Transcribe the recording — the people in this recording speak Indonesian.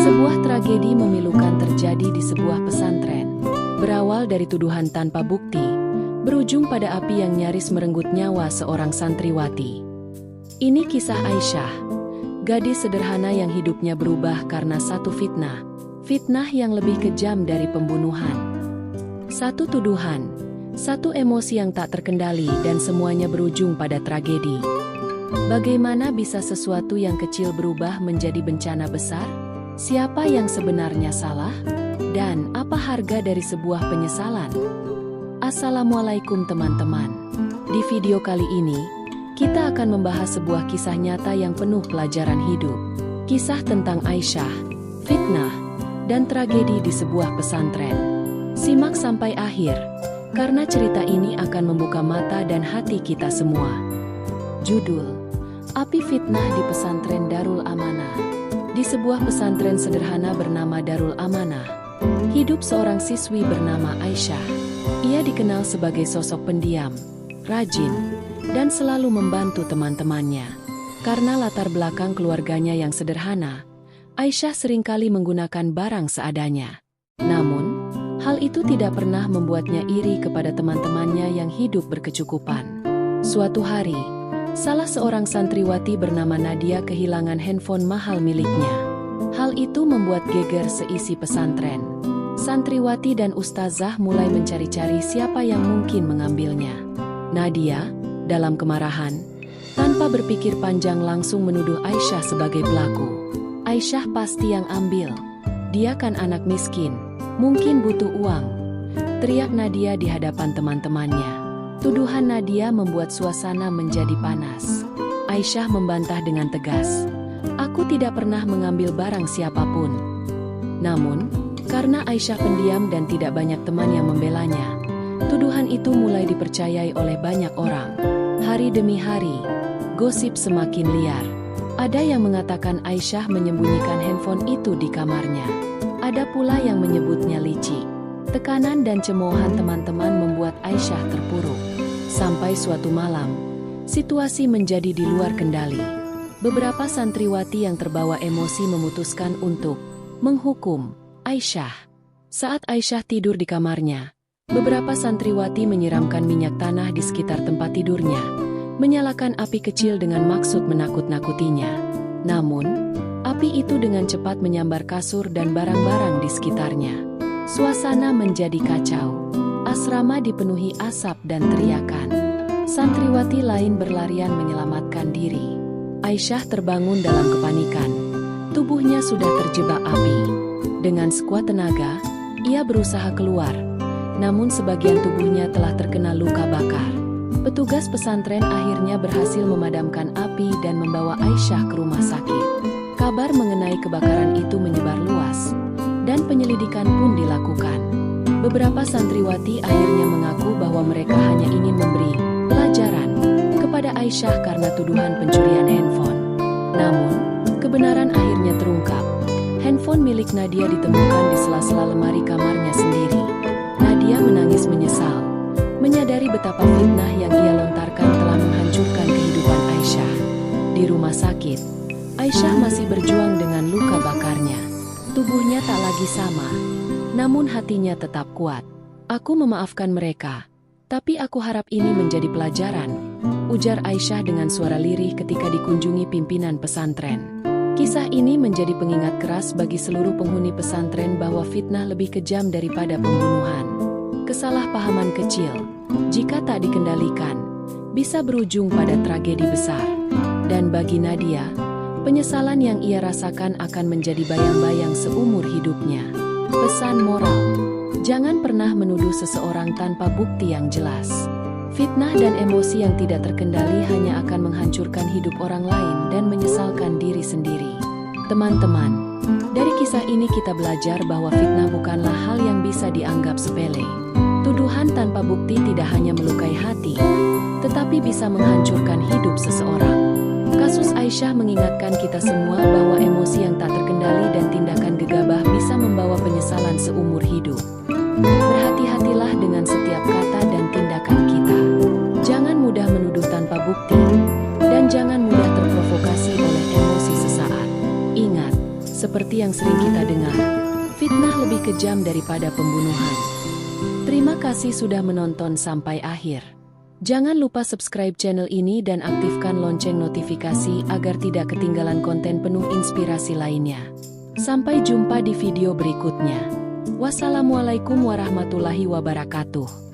Sebuah tragedi memilukan terjadi di sebuah pesantren. Berawal dari tuduhan tanpa bukti, berujung pada api yang nyaris merenggut nyawa seorang santriwati. Ini kisah Aisyah, gadis sederhana yang hidupnya berubah karena satu fitnah. Fitnah yang lebih kejam dari pembunuhan. Satu tuduhan, satu emosi yang tak terkendali dan semuanya berujung pada tragedi. Bagaimana bisa sesuatu yang kecil berubah menjadi bencana besar? Siapa yang sebenarnya salah? Dan apa harga dari sebuah penyesalan? Assalamualaikum teman-teman. Di video kali ini, kita akan membahas sebuah kisah nyata yang penuh pelajaran hidup. Kisah tentang Aisyah, fitnah, dan tragedi di sebuah pesantren. Simak sampai akhir, karena cerita ini akan membuka mata dan hati kita semua. Judul: Api Fitnah di Pesantren Darul Amanah. Di sebuah pesantren sederhana bernama Darul Amanah, hidup seorang siswi bernama Aisyah. Ia dikenal sebagai sosok pendiam, rajin, dan selalu membantu teman-temannya. Karena latar belakang keluarganya yang sederhana, Aisyah seringkali menggunakan barang seadanya. Namun, hal itu tidak pernah membuatnya iri kepada teman-temannya yang hidup berkecukupan. Suatu hari, salah seorang santriwati bernama Nadia kehilangan handphone mahal miliknya. Hal itu membuat geger seisi pesantren. Santriwati dan ustazah mulai mencari-cari siapa yang mungkin mengambilnya. Nadia, dalam kemarahan, tanpa berpikir panjang langsung menuduh Aisyah sebagai pelaku. Aisyah pasti yang ambil. Dia kan anak miskin, mungkin butuh uang, teriak Nadia di hadapan teman-temannya. Tuduhan Nadia membuat suasana menjadi panas. Aisyah membantah dengan tegas, "Aku tidak pernah mengambil barang siapapun." Namun, karena Aisyah pendiam dan tidak banyak teman yang membelanya, tuduhan itu mulai dipercayai oleh banyak orang. Hari demi hari, gosip semakin liar. Ada yang mengatakan Aisyah menyembunyikan handphone itu di kamarnya. Ada pula yang menyebutnya licik. Tekanan dan cemoohan teman-teman membuat Aisyah terpuruk. Sampai suatu malam, situasi menjadi di luar kendali. Beberapa santriwati yang terbawa emosi memutuskan untuk menghukum Aisyah. Saat Aisyah tidur di kamarnya, beberapa santriwati menyiramkan minyak tanah di sekitar tempat tidurnya, menyalakan api kecil dengan maksud menakut-nakutinya. Namun, api itu dengan cepat menyambar kasur dan barang-barang di sekitarnya. Suasana menjadi kacau. Asrama dipenuhi asap dan teriakan. Santriwati lain berlarian menyelamatkan diri. Aisyah terbangun dalam kepanikan. Tubuhnya sudah terjebak api. Dengan sekuat tenaga, ia berusaha keluar. Namun sebagian tubuhnya telah terkena luka bakar. Petugas pesantren akhirnya berhasil memadamkan api dan membawa Aisyah ke rumah sakit. Kabar mengenai kebakaran itu menyebar luas, dan penyelidikan pun dilakukan. Beberapa santriwati akhirnya mengaku bahwa mereka hanya ingin memberi pelajaran kepada Aisyah karena tuduhan pencurian handphone. Namun, kebenaran akhirnya terungkap. Handphone milik Nadia ditemukan di sela-sela lemari kamarnya sendiri. Nadia menangis menyesal, menyadari betapa fitnah yang ia lontarkan telah menghancurkan kehidupan Aisyah. Di rumah sakit, Aisyah masih berjuang dengan luka bakarnya. Tubuhnya tak lagi sama, namun hatinya tetap kuat. "Aku memaafkan mereka, tapi aku harap ini menjadi pelajaran," ujar Aisyah dengan suara lirih ketika dikunjungi pimpinan pesantren. Kisah ini menjadi pengingat keras bagi seluruh penghuni pesantren bahwa fitnah lebih kejam daripada pembunuhan. Kesalahpahaman kecil, jika tak dikendalikan, bisa berujung pada tragedi besar. Dan bagi Nadia, penyesalan yang ia rasakan akan menjadi bayang-bayang seumur hidupnya. Pesan moral: jangan pernah menuduh seseorang tanpa bukti yang jelas. Fitnah dan emosi yang tidak terkendali hanya akan menghancurkan hidup orang lain dan menyesalkan diri sendiri. Teman-teman, dari kisah ini kita belajar bahwa fitnah bukanlah hal yang bisa dianggap sepele. Tuduhan tanpa bukti tidak hanya melukai hati, tetapi bisa menghancurkan hidup seseorang. Kasus Aisyah mengingatkan kita semua bahwa emosi yang tak terkendali dan tindakan gegabah bisa membawa penyesalan seumur hidup. Berhati-hatilah dengan setiap kata dan tindakan kita. Jangan mudah menuduh tanpa bukti, dan jangan mudah terprovokasi oleh emosi sesaat. Ingat, seperti seperti yang sering kita dengar, fitnah lebih kejam daripada pembunuhan. Terima kasih sudah menonton sampai akhir. Jangan lupa subscribe channel ini dan aktifkan lonceng notifikasi agar tidak ketinggalan konten penuh inspirasi lainnya. Sampai jumpa di video berikutnya. Wassalamualaikum warahmatullahi wabarakatuh.